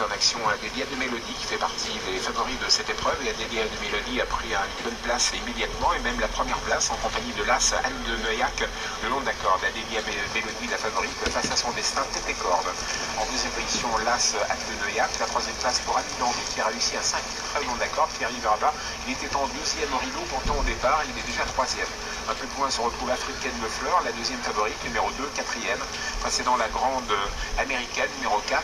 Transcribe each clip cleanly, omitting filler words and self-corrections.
est en action Adélia de Mélodie qui fait partie des favoris de cette épreuve. Et Adélia de Mélodie a pris une bonne place immédiatement et même la première place en compagnie de l'As Anne de Neuillac le long de la corde. Adélia Mélodie, la favorite, face à son destin tête et corde. En deuxième position, l'As Anne de Neuillac. La troisième place pour Anne d'Andy qui a réussi à 5 le long de la corde, qui arrive là-bas. Il était en deuxième au rideau, pourtant au départ, il est déjà troisième. Un peu plus loin se retrouve Africaine de Fleur, la deuxième favorite, numéro 2, quatrième. Précédant la grande américaine, numéro 4.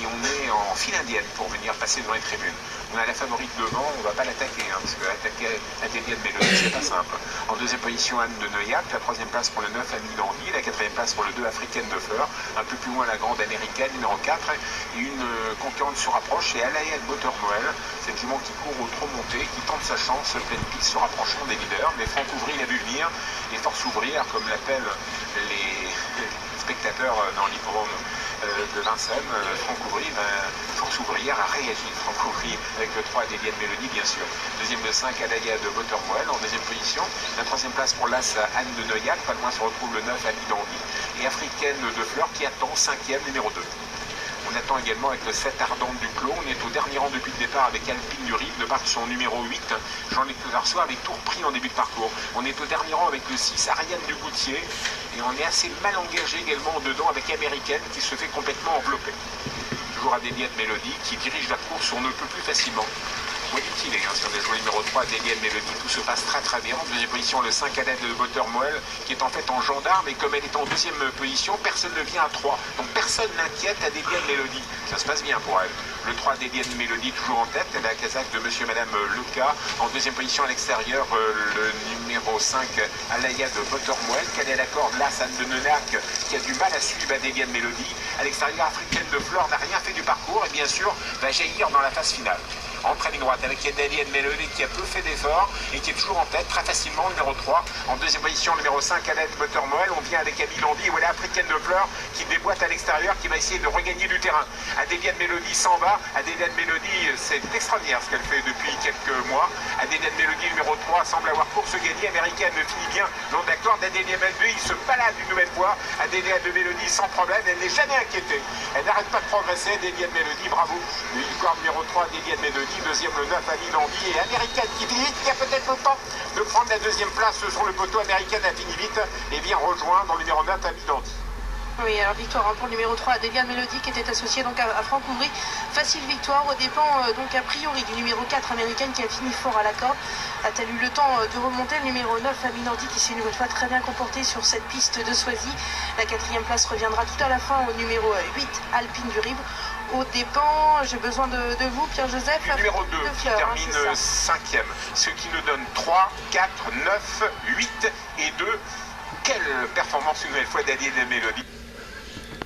Et on est en file indienne pour venir passer dans les tribunes. On a la favorite devant, on ne va pas l'attaquer, parce que attaquer Adélia de Mélodie, c'est pas simple. En deuxième position, Anne de Neuillac. La troisième place pour le 9, Annie d'Andy. La quatrième place pour le 2, Africaine de Fleur. Un peu plus loin, la grande américaine, numéro 4. Et une concurrente se rapproche, c'est Alaya de Buttermwell. Cette jument qui court au trop monté, qui tente sa chance, pleine piste, se rapprochant des leaders. Mais Franck Ouvry l'a vu venir. Les forces ouvrières, comme l'appellent les spectateurs dans l'hippodrome de Vincennes, Franck Ouvry, force ouvrière a réagi. Franck Ouvry avec le 3 Adélia de Mélodie, bien sûr. Deuxième de 5, Alaya de Buttermwell en deuxième position. La troisième place pour l'As Anne de Neuillac. Pas loin se retrouve le 9, Annie d'Andy. Et Africaine de Fleur qui attend cinquième, numéro 2. On attend également avec le 7 Ardente du Clos. On est au dernier rang depuis le départ avec Alpine du Rive de par son numéro 8. Jean-Luc Arceau avec tout repris en début de parcours. On est au dernier rang avec le 6 Ariane du Goutier. Et on est assez mal engagé également dedans avec Américaine qui se fait complètement envelopper. Toujours Adélia de Mélodie qui dirige la course, on ne peut plus facilement. Utile, si on est joué numéro 3, Adélia de Mélodie, tout se passe très bien. En deuxième position, le 5 Alette de Buttermwell, qui est en fait en gendarme, et comme elle est en deuxième position, personne ne vient à 3. Donc personne n'inquiète Adélia de Mélodie. Ça se passe bien pour elle. Le 3 Adélia de Mélodie, toujours en tête, elle a la casaque de monsieur et madame Leca. En deuxième position à l'extérieur, le numéro 5, Alaya de Buttermwell, qui est à la corde, l'As Anne de Neuillac, qui a du mal à suivre Adélia de Mélodie. À l'extérieur, Africaine de Fleur n'a rien fait du parcours, et bien sûr, va jaillir dans la phase finale. Entre ligne droite avec Adélia de Mélodie qui a peu fait d'efforts et qui est toujours en tête très facilement, numéro 3. En deuxième position, numéro 5, Alette Buttermwell. On vient avec Annie d'Andy et voilà Africaine de Fleur qui déboîte à l'extérieur, qui va essayer de regagner du terrain. Adélia de Mélodie s'en va. Adélia de Mélodie, c'est extraordinaire ce qu'elle fait depuis quelques mois. Adélia de Mélodie, numéro 3, semble avoir course gagnée. Américaine finit bien long d'accord d'Adélia de Mélodie. Il se balade une nouvelle fois. Adélia de Mélodie sans problème, elle n'est jamais inquiétée. Elle n'arrête pas de progresser. Adélia de Mélodie, bravo. Le victoire numéro 3, Adélia de Mélodie. Deuxième, le 9, Annie d'Andy. Et Américaine qui finit vite, qui a peut-être le temps de prendre la deuxième place sur le poteau. Américaine a fini vite et vient rejoindre le numéro 9, Annie d'Andy. Oui, alors victoire pour le numéro 3, Adélia de Mélodie, qui était associé donc à Franck Ouvry. Facile victoire aux dépens donc a priori du numéro 4, Américaine, qui a fini fort à la corde. A-t-elle eu le temps de remonter? Le numéro 9, Annie d'Andy, qui s'est une nouvelle fois très bien comporté sur cette piste de Soisy. La quatrième place reviendra tout à la fin au numéro 8, Alpine du Rive. Au dépens, j'ai besoin de vous, Pierre-Joseph. Du numéro 2 qui termine 5e, ce qui nous donne 3, 4, 9, 8 et 2. Quelle performance une nouvelle fois d'Adélia de Mélodie.